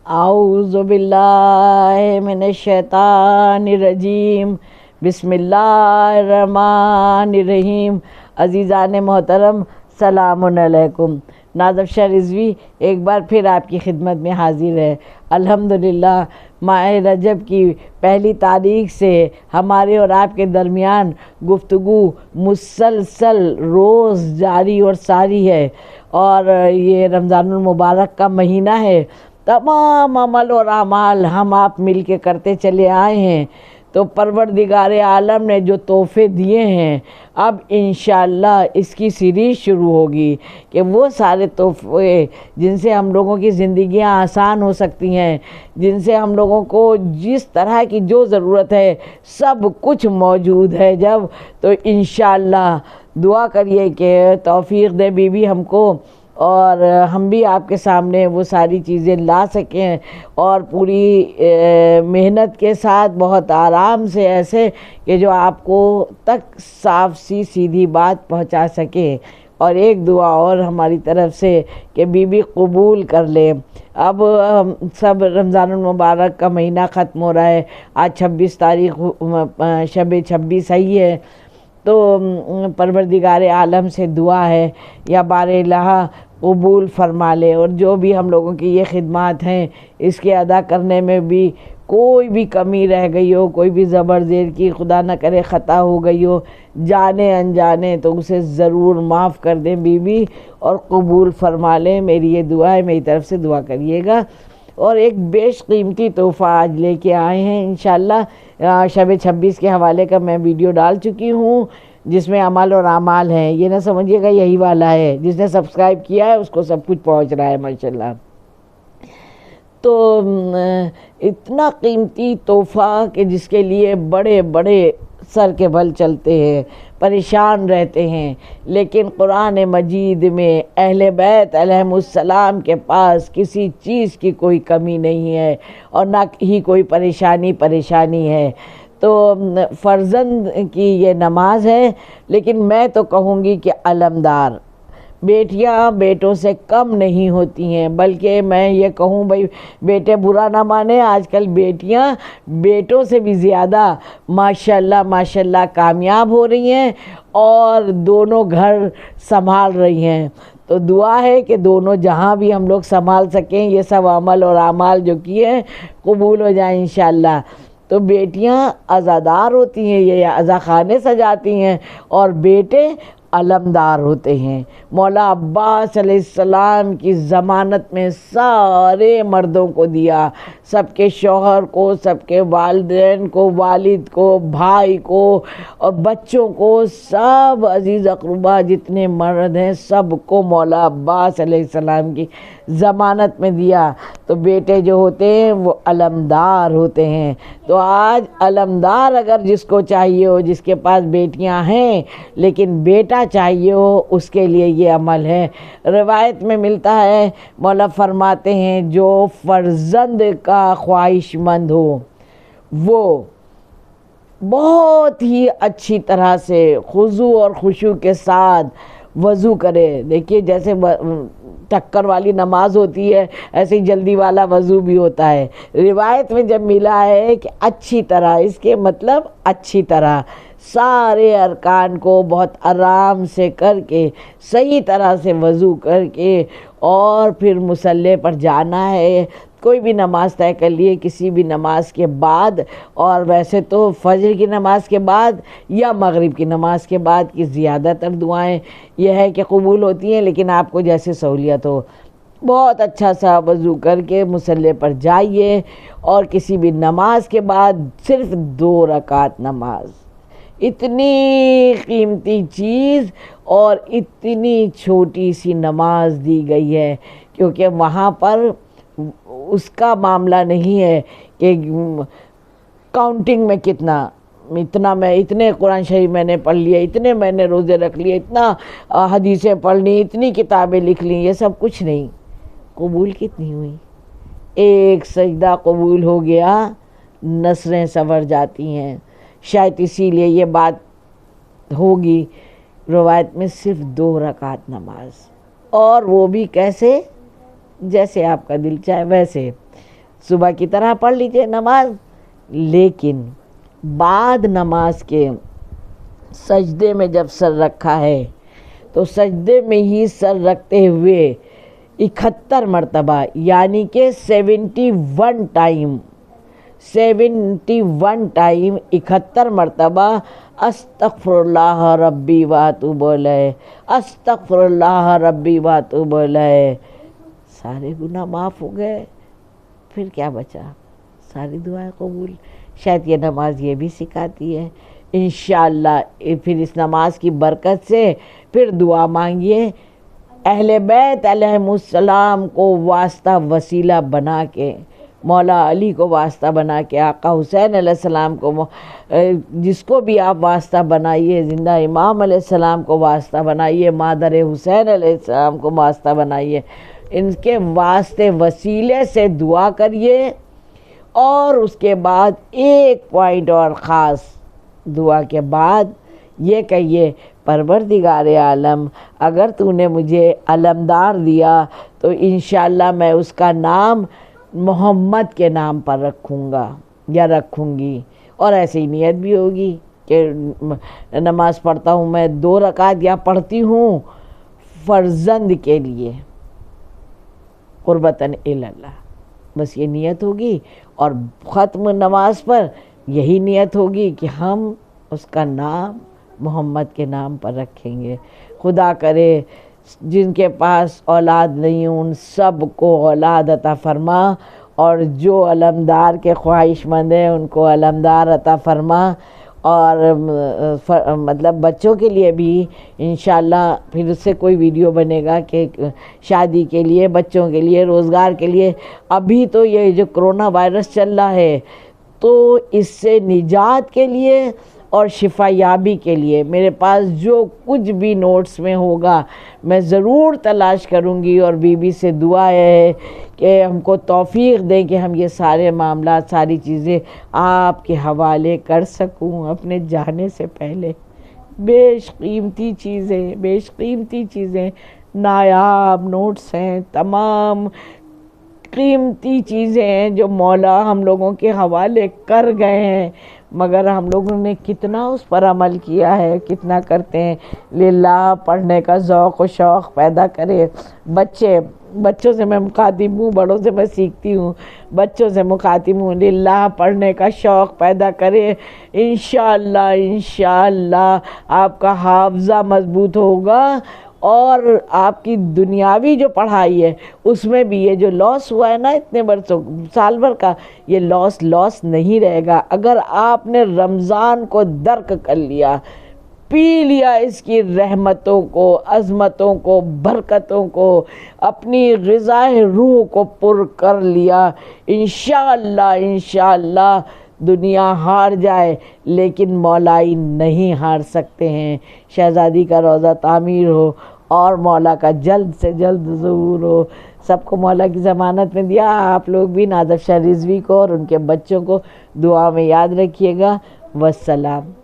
اعوذ باللہ من الشیطان الرجیم، بسم اللہ الرحمن الرحیم۔ عزیزان محترم، سلام علیکم۔ نازف شاہ رضوی ایک بار پھر آپ کی خدمت میں حاضر ہے۔ الحمدللہ ماہ رجب کی پہلی تاریخ سے ہمارے اور آپ کے درمیان گفتگو مسلسل روز جاری اور ساری ہے، اور یہ رمضان المبارک کا مہینہ ہے۔ تمام عمل اور اعمال ہم آپ مل کے کرتے چلے آئے ہیں، تو پروردگار عالم نے جو تحفے دیے ہیں، اب انشاءاللہ اس کی سیریز شروع ہوگی کہ وہ سارے تحفے جن سے ہم لوگوں کی زندگیاں آسان ہو سکتی ہیں، جن سے ہم لوگوں کو جس طرح کی جو ضرورت ہے سب کچھ موجود ہے جب، تو انشاءاللہ دعا کریے کہ توفیق دے بی بی ہم کو، اور ہم بھی آپ کے سامنے وہ ساری چیزیں لا سکیں، اور پوری محنت کے ساتھ بہت آرام سے، ایسے کہ جو آپ کو تک صاف سی سیدھی بات پہنچا سکیں۔ اور ایک دعا اور ہماری طرف سے کہ بی بی قبول کر لے۔ اب سب رمضان المبارک کا مہینہ ختم ہو رہا ہے، آج 26 تاریخ شب 26 ہی ہے، تو پروردگار عالم سے دعا ہے یا بار الہ قبول فرما لے، اور جو بھی ہم لوگوں کی یہ خدمات ہیں اس کے ادا کرنے میں بھی کوئی بھی کمی رہ گئی ہو، کوئی بھی زبر زیر کی خدا نہ کرے خطا ہو گئی ہو جانے انجانے، تو اسے ضرور معاف کر دیں بی بی، اور قبول فرما لیں۔ میری یہ دعا ہے، میری طرف سے دعا کریے گا۔ اور ایک بیش قیمتی تحفہ آج لے کے آئے ہیں انشاءاللہ۔ شب 26 کے حوالے کا میں ویڈیو ڈال چکی ہوں، جس میں عمل اور اعمال ہیں۔ یہ نہ سمجھیے گا یہی والا ہے، جس نے سبسکرائب کیا ہے اس کو سب کچھ پہنچ رہا ہے ماشاءاللہ۔ تو اتنا قیمتی تحفہ کہ جس کے لیے بڑے بڑے سر کے بل چلتے ہیں، پریشان رہتے ہیں، لیکن قرآن مجید میں اہل بیت علیہم السلام کے پاس کسی چیز کی کوئی کمی نہیں ہے، اور نہ ہی کوئی پریشانی ہے۔ تو فرزند کی یہ نماز ہے، لیکن میں تو کہوں گی کہ علمدار بیٹیاں بیٹوں سے کم نہیں ہوتی ہیں، بلکہ میں یہ کہوں بھائی بیٹے برا نہ مانے، آج کل بیٹیاں بیٹوں سے بھی زیادہ ماشاءاللہ کامیاب ہو رہی ہیں، اور دونوں گھر سنبھال رہی ہیں۔ تو دعا ہے کہ دونوں جہاں بھی ہم لوگ سنبھال سکیں، یہ سب عمل اور اعمال جو کیے ہیں قبول ہو جائیں انشاءاللہ۔ تو بیٹیاں عزادار ہوتی ہیں، یہ عزاخانے سجاتی ہیں، اور بیٹے علمدار ہوتے ہیں۔ مولا عباس علیہ السلام کی ضمانت میں سارے مردوں کو دیا، سب کے شوہر کو، سب کے والدین کو، والد کو، بھائی کو، اور بچوں کو، سب عزیز اقربا جتنے مرد ہیں سب کو مولا عباس علیہ السلام کی ضمانت میں دیا۔ تو بیٹے جو ہوتے ہیں وہ علمدار ہوتے ہیں۔ تو آج علمدار اگر جس کو چاہیے ہو، جس کے پاس بیٹیاں ہیں لیکن بیٹا چاہیے ہو، اس کے لیے یہ عمل ہے۔ روایت میں ملتا ہے، مولا فرماتے ہیں جو فرزند کا خواہش مند ہو وہ بہت ہی اچھی طرح سے خضوع اور خشوع کے ساتھ وضو کرے۔ دیکھیے جیسے ٹکر والی نماز ہوتی ہے، ایسے ہی جلدی والا وضو بھی ہوتا ہے۔ روایت میں جب ملا ہے کہ اچھی طرح، اس کے مطلب اچھی طرح سارے ارکان کو بہت آرام سے کر کے، صحیح طرح سے وضو کر کے، اور پھر مصلی پر جانا ہے۔ کوئی بھی نماز طے کر لیے کسی بھی نماز کے بعد، اور ویسے تو فجر کی نماز کے بعد یا مغرب کی نماز کے بعد کی زیادہ تر دعائیں یہ ہے کہ قبول ہوتی ہیں، لیکن آپ کو جیسے سہولیت ہو بہت اچھا سا وضو کر کے مصلی پر جائیے، اور کسی بھی نماز کے بعد صرف 2 رکعت نماز، اتنی قیمتی چیز اور اتنی چھوٹی سی نماز دی گئی ہے، کیونکہ وہاں پر اس کا معاملہ نہیں ہے کہ کاؤنٹنگ میں اتنے قرآن شریف میں نے پڑھ لیے، اتنے میں نے روزے رکھ لیے، اتنا حدیثیں پڑھ لی، اتنی کتابیں لکھ لیں، یہ سب کچھ نہیں۔ قبول کتنی ہوئی؟ ایک سجدہ قبول ہو گیا، نسلیں سنور جاتی ہیں۔ شاید اسی لیے یہ بات ہوگی روایت میں صرف 2 رکعت نماز، اور وہ بھی کیسے؟ جیسے آپ کا دل چاہے ویسے۔ صبح کی طرح پڑھ لیجئے نماز، لیکن بعد نماز کے سجدے میں جب سر رکھا ہے تو سجدے میں ہی سر رکھتے ہوئے 71 مرتبہ یعنی کہ 71 ٹائم 71 مرتبہ استغفر اللہ ربی واتوب الیہ، استغفر اللہ ربی واتوب الیہ، سارے گناہ معاف ہو گئے، پھر کیا بچا؟ ساری دعائیں قبول۔ شاید یہ نماز یہ بھی سکھاتی ہے۔ انشاءاللہ پھر اس نماز کی برکت سے پھر دعا مانگیے، اہل بیت علیہم السلام کو واسطہ وسیلہ بنا کے، مولا علی کو واسطہ بنا کے، آقا حسین علیہ السلام کو، جس کو بھی آپ واسطہ بنائیے، زندہ امام علیہ السلام کو واسطہ بنائیے، مادر حسین علیہ السلام کو واسطہ بنائیے، ان کے واسطے وسیلے سے دعا کریے۔ اور اس کے بعد ایک پوائنٹ اور خاص دعا کے بعد یہ کہیے، پروردگار عالم اگر تو نے مجھے علمدار دیا تو انشاءاللہ میں اس کا نام محمد کے نام پر رکھوں گا یا رکھوں گی، اور ایسی ہی نیت بھی ہوگی کہ نماز پڑھتا ہوں میں 2 رکعت یا پڑھتی ہوں فرزند کے لیے قربتاً الی اللہ، بس یہ نیت ہوگی، اور ختم نماز پر یہی نیت ہوگی کہ ہم اس کا نام محمد کے نام پر رکھیں گے۔ خدا کرے جن کے پاس اولاد نہیں ان سب کو اولاد عطا فرما، اور جو علمدار کے خواہش مند ہیں ان کو علمدار عطا فرما، اور مطلب بچوں کے لیے بھی انشاءاللہ پھر اس سے کوئی ویڈیو بنے گا کہ شادی کے لیے، بچوں کے لیے، روزگار کے لیے۔ ابھی تو یہ جو کرونا وائرس چل رہا ہے تو اس سے نجات کے لیے اور شفا یابی کے لیے میرے پاس جو کچھ بھی نوٹس میں ہوگا میں ضرور تلاش کروں گی، اور بی بی سے دعا ہے کہ ہم کو توفیق دیں کہ ہم یہ سارے معاملات، ساری چیزیں آپ کے حوالے کر سکوں اپنے جانے سے پہلے۔ بیش قیمتی چیزیں نایاب نوٹس ہیں، تمام قیمتی چیزیں ہیں جو مولا ہم لوگوں کے حوالے کر گئے ہیں، مگر ہم لوگوں نے کتنا اس پر عمل کیا ہے، کتنا کرتے ہیں۔ للہ پڑھنے کا ذوق و شوق پیدا کرے۔ بچوں سے میں مخاطب ہوں، بڑوں سے میں سیکھتی ہوں، بچوں سے مخاطب ہوں، للہ پڑھنے کا شوق پیدا کرے۔ انشاءاللہ آپ کا حافظہ مضبوط ہوگا، اور آپ کی دنیاوی جو پڑھائی ہے اس میں بھی یہ جو لاس ہوا ہے نا اتنے برسوں سال بھر کا، یہ لاس نہیں رہے گا اگر آپ نے رمضان کو درک کر لیا، پی لیا اس کی رحمتوں کو، عظمتوں کو، برکتوں کو، اپنی غذائے روح کو پر کر لیا۔ انشاءاللہ دنیا ہار جائے لیکن مولائی نہیں ہار سکتے ہیں۔ شہزادی کا روضہ تعمیر ہو اور مولا کا جلد سے جلد ظہور ہو۔ سب کو مولا کی ضمانت میں دیا۔ آپ لوگ بھی نادر شاہ رضوی کو اور ان کے بچوں کو دعا میں یاد رکھیے گا۔ والسلام۔